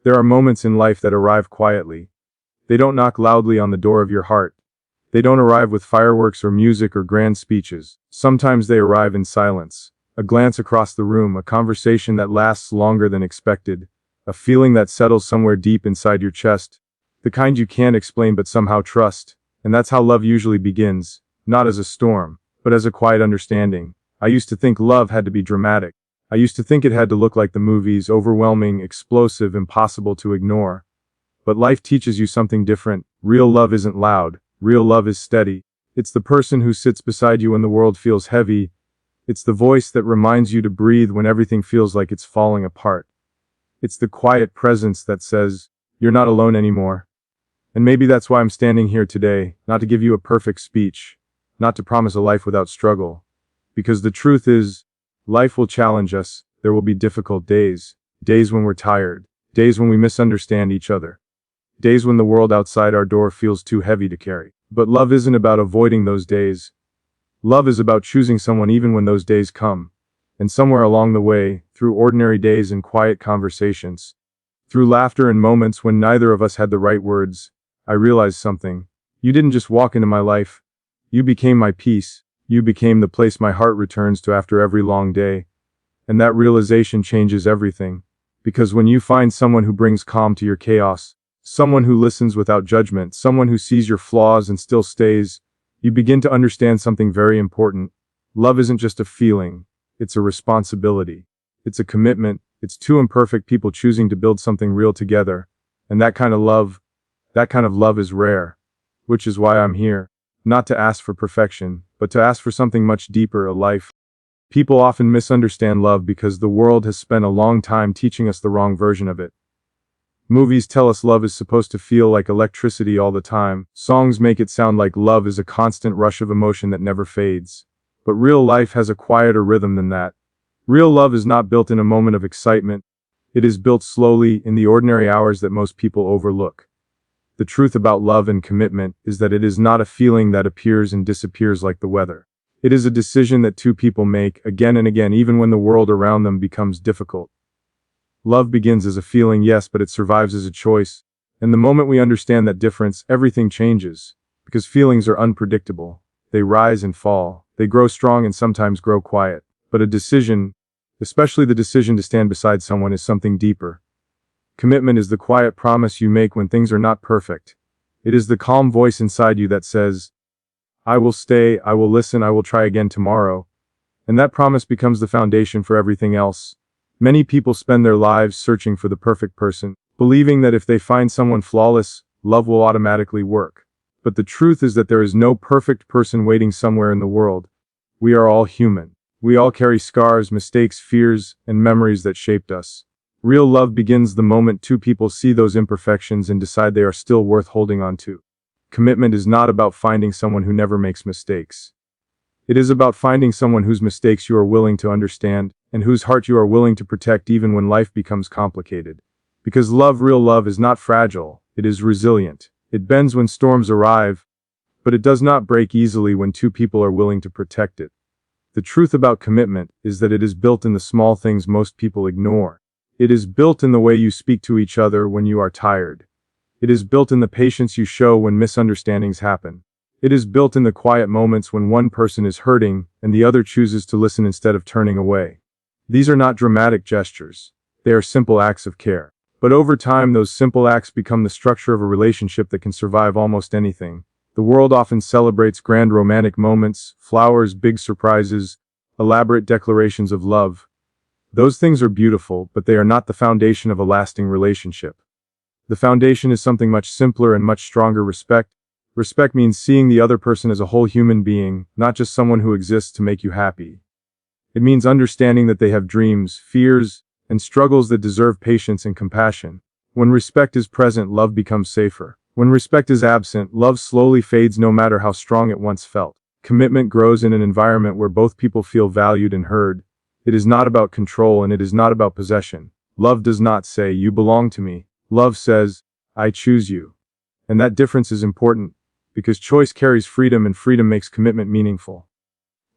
There are moments in life that arrive quietly. They don't knock loudly on the door of your heart. They don't arrive with fireworks or music or grand speeches. Sometimes they arrive in silence. A glance across the room, a conversation that lasts longer than expected, a feeling that settles somewhere deep inside your chest, the kind you can't explain but somehow trust. And that's how love usually begins, not as a storm, but as a quiet understanding. I used to think love had to be dramatic. I used to think it had to look like the movies, overwhelming, explosive, impossible to ignore. But life teaches you something different. Real love isn't loud. Real love is steady. It's the person who sits beside you when the world feels heavy. It's the voice that reminds you to breathe when everything feels like it's falling apart. It's the quiet presence that says, you're not alone anymore. And maybe that's why I'm standing here today, not to give you a perfect speech, not to promise a life without struggle. Because the truth is, life will challenge us. There will be difficult days, days when we're tired, days when we misunderstand each other, days when the world outside our door feels too heavy to carry. But love isn't about avoiding those days. Love is about choosing someone even when those days come. And somewhere along the way, through ordinary days and quiet conversations, through laughter and moments when neither of us had the right words, I realized something. You didn't just walk into my life. You became my peace. You became the place my heart returns to after every long day. And that realization changes everything. Because when you find someone who brings calm to your chaos, someone who listens without judgment, someone who sees your flaws and still stays, you begin to understand something very important. Love isn't just a feeling. It's a responsibility. It's a commitment. It's two imperfect people choosing to build something real together. And that kind of love is rare. Which is why I'm here. Not to ask for perfection, but to ask for something much deeper, a life. People often misunderstand love because the world has spent a long time teaching us the wrong version of it. Movies tell us love is supposed to feel like electricity all the time. Songs make it sound like love is a constant rush of emotion that never fades. But real life has a quieter rhythm than that. Real love is not built in a moment of excitement. It is built slowly in the ordinary hours that most people overlook. The truth about love and commitment is that it is not a feeling that appears and disappears like the weather. It is a decision that two people make again and again, even when the world around them becomes difficult. Love begins as a feeling, yes, but it survives as a choice. And the moment we understand that difference, everything changes. Because feelings are unpredictable. They rise and fall. They grow strong and sometimes grow quiet. But a decision, especially the decision to stand beside someone, is something deeper. Commitment is the quiet promise you make when things are not perfect. It is the calm voice inside you that says, I will stay, I will listen, I will try again tomorrow. And that promise becomes the foundation for everything else. Many people spend their lives searching for the perfect person, believing that if they find someone flawless, love will automatically work. But the truth is that there is no perfect person waiting somewhere in the world. We are all human. We all carry scars, mistakes, fears, and memories that shaped us. Real love begins the moment two people see those imperfections and decide they are still worth holding on to. Commitment is not about finding someone who never makes mistakes. It is about finding someone whose mistakes you are willing to understand, and whose heart you are willing to protect even when life becomes complicated. Because love, real love, is not fragile, it is resilient. It bends when storms arrive, but it does not break easily when two people are willing to protect it. The truth about commitment is that it is built in the small things most people ignore. It is built in the way you speak to each other when you are tired. It is built in the patience you show when misunderstandings happen. It is built in the quiet moments when one person is hurting and the other chooses to listen instead of turning away. These are not dramatic gestures. They are simple acts of care. But over time, those simple acts become the structure of a relationship that can survive almost anything. The world often celebrates grand romantic moments, flowers, big surprises, elaborate declarations of love. Those things are beautiful, but they are not the foundation of a lasting relationship. The foundation is something much simpler and much stronger: respect. Respect means seeing the other person as a whole human being, not just someone who exists to make you happy. It means understanding that they have dreams, fears, and struggles that deserve patience and compassion. When respect is present, love becomes safer. When respect is absent, love slowly fades no matter how strong it once felt. Commitment grows in an environment where both people feel valued and heard. It is not about control and it is not about possession. Love does not say, you belong to me. Love says, I choose you. And that difference is important, because choice carries freedom and freedom makes commitment meaningful.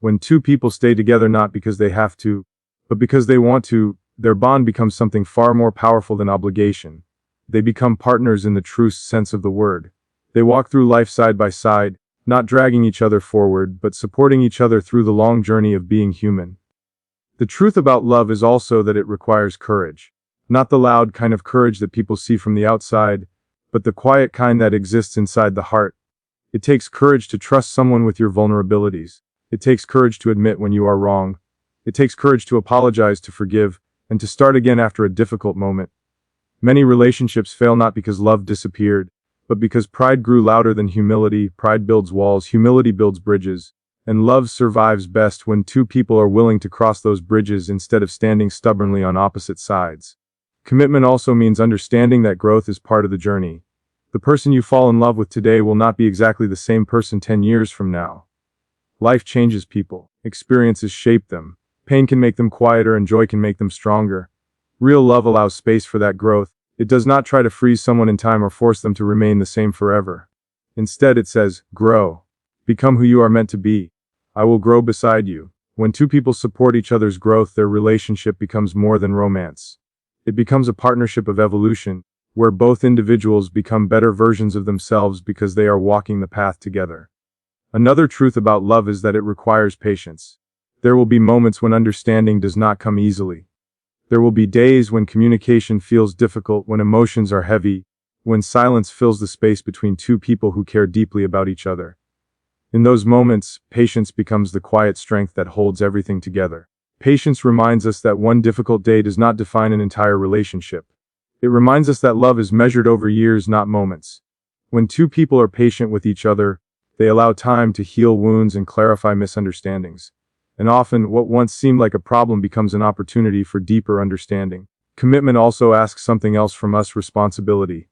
When two people stay together not because they have to, but because they want to, their bond becomes something far more powerful than obligation. they become partners in the true sense of the word. They walk through life side by side, not dragging each other forward, but supporting each other through the long journey of being human. The truth about love is also that it requires courage. Not the loud kind of courage that people see from the outside, but the quiet kind that exists inside the heart. It takes courage to trust someone with your vulnerabilities. It takes courage to admit when you are wrong. It takes courage to apologize, to forgive, and to start again after a difficult moment. Many relationships fail not because love disappeared, but because pride grew louder than humility. Pride builds walls, humility builds bridges, and love survives best when two people are willing to cross those bridges instead of standing stubbornly on opposite sides. Commitment also means understanding that growth is part of the journey. The person you fall in love with today will not be exactly the same person 10 years from now. Life changes people. Experiences shape them. Pain can make them quieter and joy can make them stronger. Real love allows space for that growth. It does not try to freeze someone in time or force them to remain the same forever. Instead, it says, grow. Become who you are meant to be. I will grow beside you. When two people support each other's growth, their relationship becomes more than romance. It becomes a partnership of evolution, where both individuals become better versions of themselves because they are walking the path together. Another truth about love is that it requires patience. There will be moments when understanding does not come easily. There will be days when communication feels difficult, when emotions are heavy, when silence fills the space between two people who care deeply about each other. In those moments, patience becomes the quiet strength that holds everything together. Patience reminds us that one difficult day does not define an entire relationship. It reminds us that love is measured over years, not moments. When two people are patient with each other, they allow time to heal wounds and clarify misunderstandings. And often, what once seemed like a problem becomes an opportunity for deeper understanding. Commitment also asks something else from us: responsibility.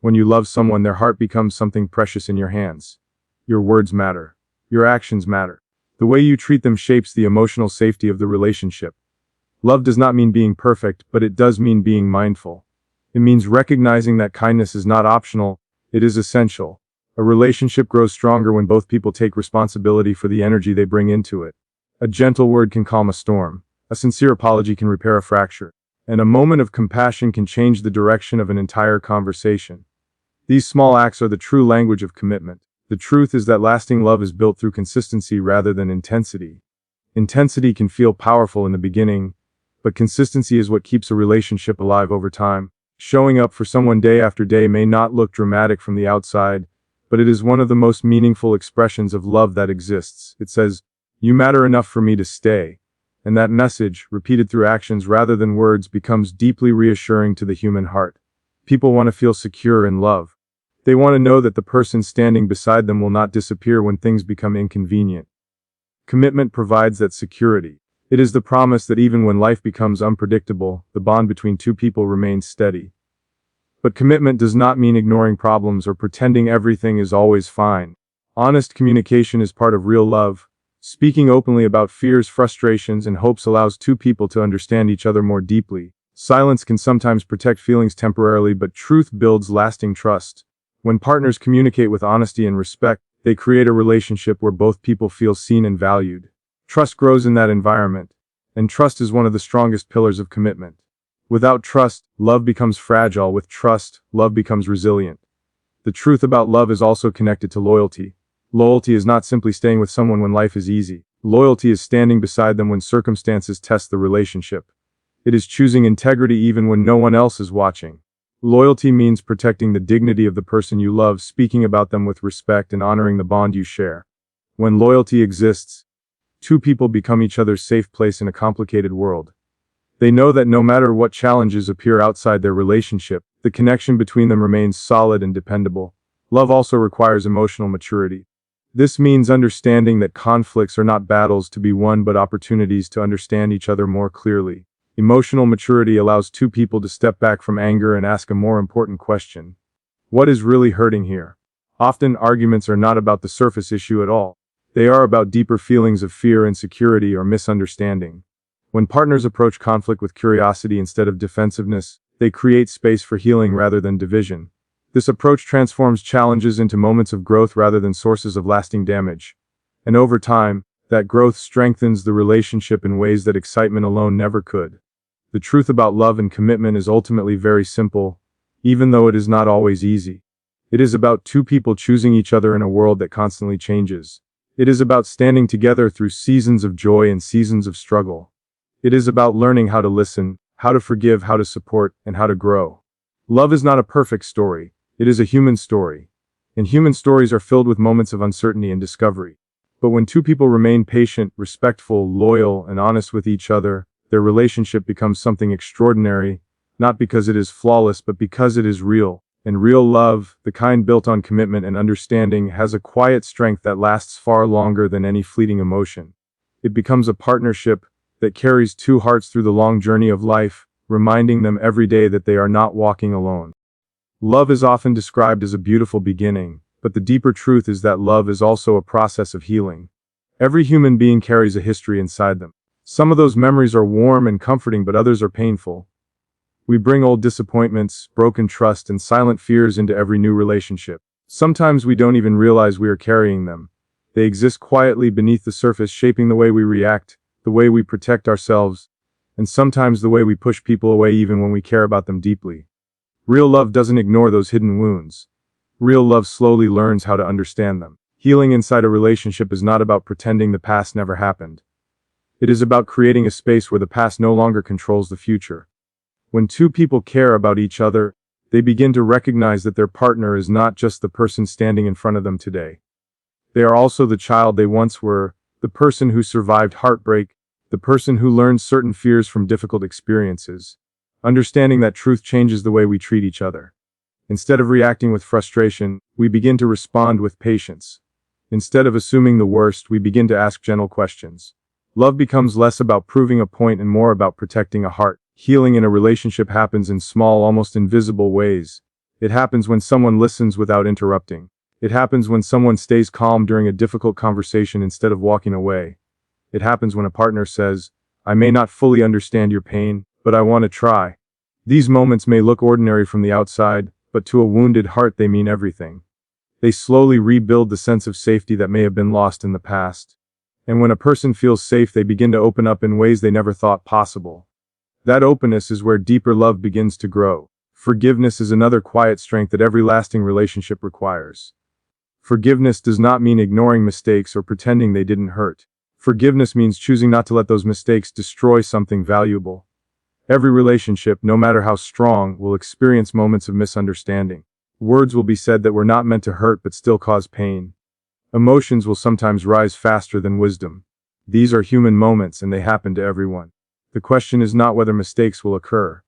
When you love someone, their heart becomes something precious in your hands. Your words matter. Your actions matter. The way you treat them shapes the emotional safety of the relationship. Love does not mean being perfect, but it does mean being mindful. It means recognizing that kindness is not optional, it is essential. A relationship grows stronger when both people take responsibility for the energy they bring into it. A gentle word can calm a storm. A sincere apology can repair a fracture. And a moment of compassion can change the direction of an entire conversation. These small acts are the true language of commitment. The truth is that lasting love is built through consistency rather than intensity. Intensity can feel powerful in the beginning, but consistency is what keeps a relationship alive over time. Showing up for someone day after day may not look dramatic from the outside, but it is one of the most meaningful expressions of love that exists. It says, "You matter enough for me to stay." And that message, repeated through actions rather than words, becomes deeply reassuring to the human heart. People want to feel secure in love. They want to know that the person standing beside them will not disappear when things become inconvenient. Commitment provides that security. It is the promise that even when life becomes unpredictable, the bond between two people remains steady. But commitment does not mean ignoring problems or pretending everything is always fine. Honest communication is part of real love. Speaking openly about fears, frustrations, and hopes allows two people to understand each other more deeply. Silence can sometimes protect feelings temporarily, but truth builds lasting trust. When partners communicate with honesty and respect, they create a relationship where both people feel seen and valued. Trust grows in that environment, and trust is one of the strongest pillars of commitment. Without trust, love becomes fragile. With trust, love becomes resilient. The truth about love is also connected to loyalty. Loyalty is not simply staying with someone when life is easy. Loyalty is standing beside them when circumstances test the relationship. It is choosing integrity even when no one else is watching. Loyalty means protecting the dignity of the person you love, speaking about them with respect, and honoring the bond you share. When loyalty exists, two people become each other's safe place in a complicated world. They know that no matter what challenges appear outside their relationship, the connection between them remains solid and dependable. Love also requires emotional maturity. This means understanding that conflicts are not battles to be won but opportunities to understand each other more clearly. Emotional maturity allows two people to step back from anger and ask a more important question. What is really hurting here? Often, arguments are not about the surface issue at all. They are about deeper feelings of fear, insecurity, or misunderstanding. When partners approach conflict with curiosity instead of defensiveness, they create space for healing rather than division. This approach transforms challenges into moments of growth rather than sources of lasting damage. And over time, that growth strengthens the relationship in ways that excitement alone never could. The truth about love and commitment is ultimately very simple. even though it is not always easy. It is about two people choosing each other in a world that constantly changes. It is about standing together through seasons of joy and seasons of struggle. It is about learning how to listen, how to forgive, how to support, and how to grow. Love is not a perfect story. It is a human story. And human stories are filled with moments of uncertainty and discovery. But when two people remain patient, respectful, loyal, and honest with each other, their relationship becomes something extraordinary, not because it is flawless, but because it is real. And real love, the kind built on commitment and understanding, has a quiet strength that lasts far longer than any fleeting emotion. It becomes a partnership that carries two hearts through the long journey of life, reminding them every day that they are not walking alone. Love is often described as a beautiful beginning, but the deeper truth is that love is also a process of healing. Every human being carries a history inside them. Some of those memories are warm and comforting, but others are painful. We bring old disappointments, broken trust, and silent fears into every new relationship. Sometimes we don't even realize we are carrying them. They exist quietly beneath the surface, shaping the way we react, the way we protect ourselves, and sometimes the way we push people away even when we care about them deeply. Real love doesn't ignore those hidden wounds. Real love slowly learns how to understand them. Healing inside a relationship is not about pretending the past never happened. It is about creating a space where the past no longer controls the future. When two people care about each other, they begin to recognize that their partner is not just the person standing in front of them today. They are also the child they once were, the person who survived heartbreak, the person who learned certain fears from difficult experiences. Understanding that truth changes the way we treat each other. Instead of reacting with frustration, we begin to respond with patience. Instead of assuming the worst, we begin to ask gentle questions. Love becomes less about proving a point and more about protecting a heart. Healing in a relationship happens in small, almost invisible ways. It happens when someone listens without interrupting. It happens when someone stays calm during a difficult conversation instead of walking away. It happens when a partner says, "I may not fully understand your pain, but I want to try." These moments may look ordinary from the outside, but to a wounded heart they mean everything. They slowly rebuild the sense of safety that may have been lost in the past. And when a person feels safe, they begin to open up in ways they never thought possible. That openness is where deeper love begins to grow. Forgiveness is another quiet strength that every lasting relationship requires. Forgiveness does not mean ignoring mistakes or pretending they didn't hurt. Forgiveness means choosing not to let those mistakes destroy something valuable. Every relationship, no matter how strong, will experience moments of misunderstanding. Words will be said that were not meant to hurt but still cause pain. Emotions will sometimes rise faster than wisdom. These are human moments and they happen to everyone. The question is not whether mistakes will occur.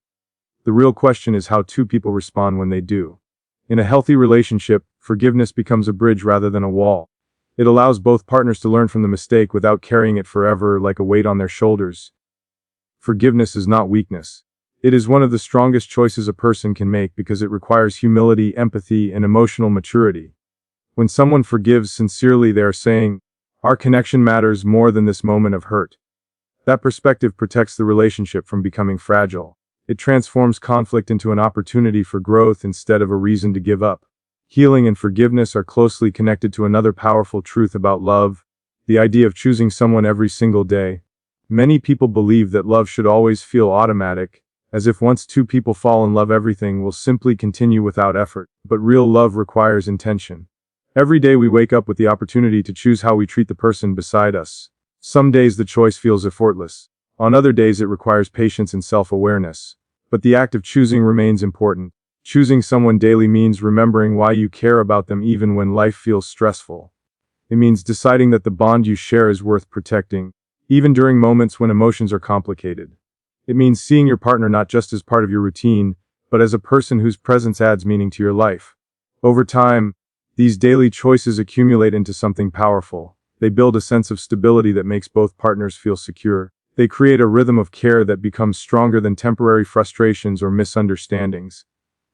The real question is how two people respond when they do. In a healthy relationship, forgiveness becomes a bridge rather than a wall. It allows both partners to learn from the mistake without carrying it forever like a weight on their shoulders. Forgiveness is not weakness. It is one of the strongest choices a person can make because it requires humility, empathy, and emotional maturity. When someone forgives sincerely, they are saying, "Our connection matters more than this moment of hurt." That perspective protects the relationship from becoming fragile. It transforms conflict into an opportunity for growth instead of a reason to give up. Healing and forgiveness are closely connected to another powerful truth about love, the idea of choosing someone every single day. Many people believe that love should always feel automatic, as if once two people fall in love everything will simply continue without effort. But real love requires intention. Every day we wake up with the opportunity to choose how we treat the person beside us. Some days the choice feels effortless. On other days it requires patience and self-awareness. But the act of choosing remains important. Choosing someone daily means remembering why you care about them even when life feels stressful. It means deciding that the bond you share is worth protecting, even during moments when emotions are complicated. It means seeing your partner not just as part of your routine, but as a person whose presence adds meaning to your life. Over time, these daily choices accumulate into something powerful. They build a sense of stability that makes both partners feel secure. They create a rhythm of care that becomes stronger than temporary frustrations or misunderstandings.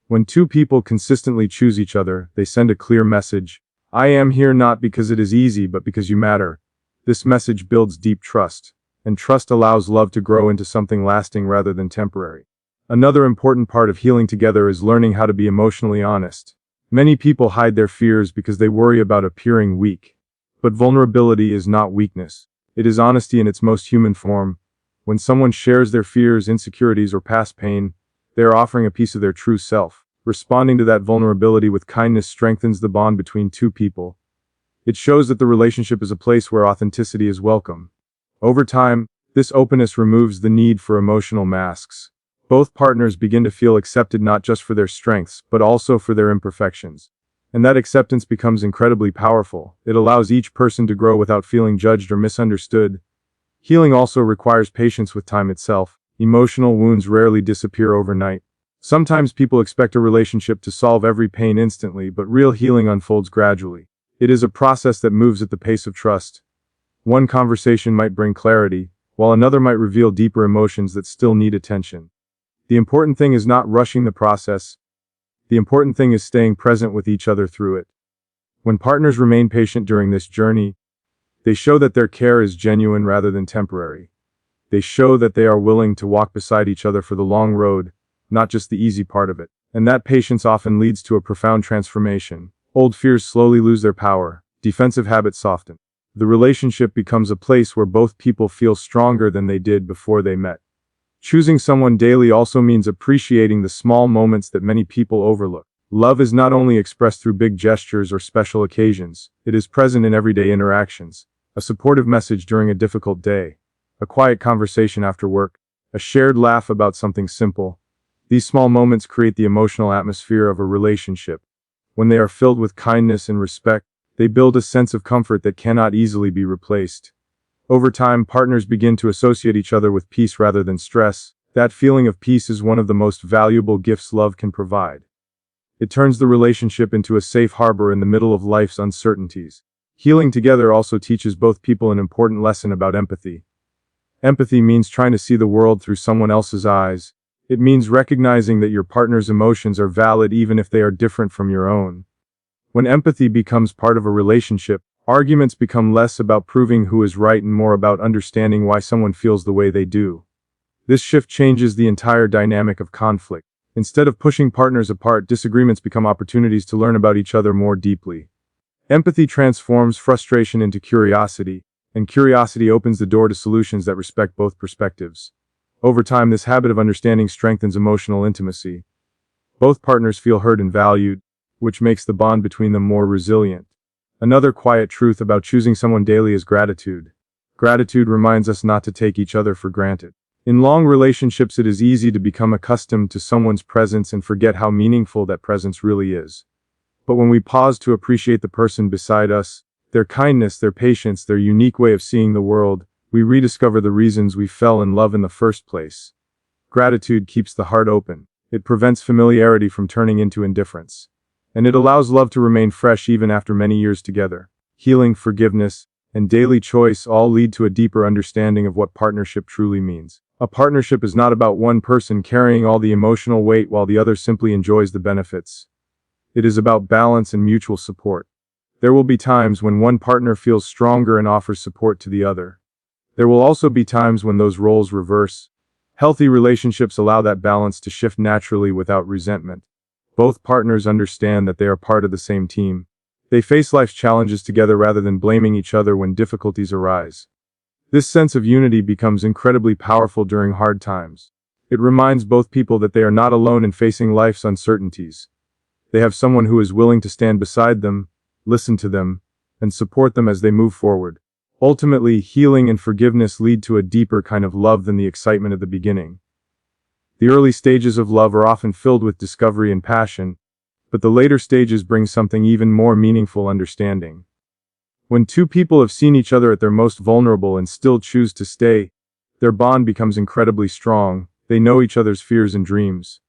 When two people consistently choose each other, they send a clear message. "I am here not because it is easy, but because you matter." This message builds deep trust, and trust allows love to grow into something lasting rather than temporary. Another important part of healing together is learning how to be emotionally honest. Many people hide their fears because they worry about appearing weak. But vulnerability is not weakness. It is honesty in its most human form. When someone shares their fears, insecurities, or past pain, they are offering a piece of their true self. Responding to that vulnerability with kindness strengthens the bond between two people. It shows that the relationship is a place where authenticity is welcome. Over time, this openness removes the need for emotional masks. Both partners begin to feel accepted not just for their strengths, but also for their imperfections. And that acceptance becomes incredibly powerful. It allows each person to grow without feeling judged or misunderstood. Healing also requires patience with time itself. Emotional wounds rarely disappear overnight. Sometimes people expect a relationship to solve every pain instantly, but real healing unfolds gradually. It is a process that moves at the pace of trust. One conversation might bring clarity, while another might reveal deeper emotions that still need attention. The important thing is not rushing the process. The important thing is staying present with each other through it. When partners remain patient during this journey, they show that their care is genuine rather than temporary. They show that they are willing to walk beside each other for the long road, not just the easy part of it. And that patience often leads to a profound transformation. Old fears slowly lose their power, defensive habits soften. The relationship becomes a place where both people feel stronger than they did before they met. Choosing someone daily also means appreciating the small moments that many people overlook. Love is not only expressed through big gestures or special occasions, it is present in everyday interactions. A supportive message during a difficult day, a quiet conversation after work, a shared laugh about something simple. These small moments create the emotional atmosphere of a relationship. When they are filled with kindness and respect, they build a sense of comfort that cannot easily be replaced. Over time, partners begin to associate each other with peace rather than stress. That feeling of peace is one of the most valuable gifts love can provide. It turns the relationship into a safe harbor in the middle of life's uncertainties. Healing together also teaches both people an important lesson about empathy. Empathy means trying to see the world through someone else's eyes. It means recognizing that your partner's emotions are valid even if they are different from your own. When empathy becomes part of a relationship, arguments become less about proving who is right and more about understanding why someone feels the way they do. This shift changes the entire dynamic of conflict. Instead of pushing partners apart, disagreements become opportunities to learn about each other more deeply. Empathy transforms frustration into curiosity, and curiosity opens the door to solutions that respect both perspectives. Over time, this habit of understanding strengthens emotional intimacy. Both partners feel heard and valued, which makes the bond between them more resilient. Another quiet truth about choosing someone daily is gratitude. Gratitude reminds us not to take each other for granted. In long relationships, it is easy to become accustomed to someone's presence and forget how meaningful that presence really is. But when we pause to appreciate the person beside us, their kindness, their patience, their unique way of seeing the world, we rediscover the reasons we fell in love in the first place. Gratitude keeps the heart open. It prevents familiarity from turning into indifference. And it allows love to remain fresh even after many years together. Healing, forgiveness, and daily choice all lead to a deeper understanding of what partnership truly means. A partnership is not about one person carrying all the emotional weight while the other simply enjoys the benefits. It is about balance and mutual support. There will be times when one partner feels stronger and offers support to the other. There will also be times when those roles reverse. Healthy relationships allow that balance to shift naturally without resentment. Both partners understand that they are part of the same team. They face life's challenges together rather than blaming each other when difficulties arise. This sense of unity becomes incredibly powerful during hard times. It reminds both people that they are not alone in facing life's uncertainties. They have someone who is willing to stand beside them, listen to them, and support them as they move forward. Ultimately, healing and forgiveness lead to a deeper kind of love than the excitement of the beginning. The early stages of love are often filled with discovery and passion, but the later stages bring something even more meaningful: understanding. When two people have seen each other at their most vulnerable and still choose to stay, their bond becomes incredibly strong. They know each other's fears and dreams.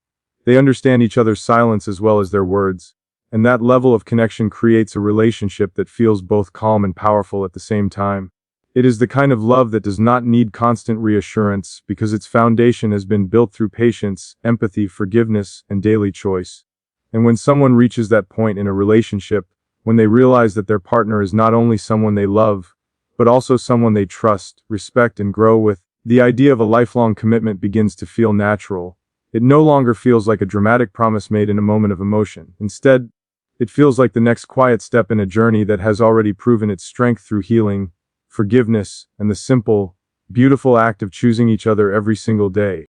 They understand each other's silence as well as their words, and that level of connection creates a relationship that feels both calm and powerful at the same time. It is the kind of love that does not need constant reassurance because its foundation has been built through patience, empathy, forgiveness, and daily choice. And when someone reaches that point in a relationship, when they realize that their partner is not only someone they love, but also someone they trust, respect, and grow with, the idea of a lifelong commitment begins to feel natural. It no longer feels like a dramatic promise made in a moment of emotion. Instead, it feels like the next quiet step in a journey that has already proven its strength through healing, forgiveness, and the simple, beautiful act of choosing each other every single day.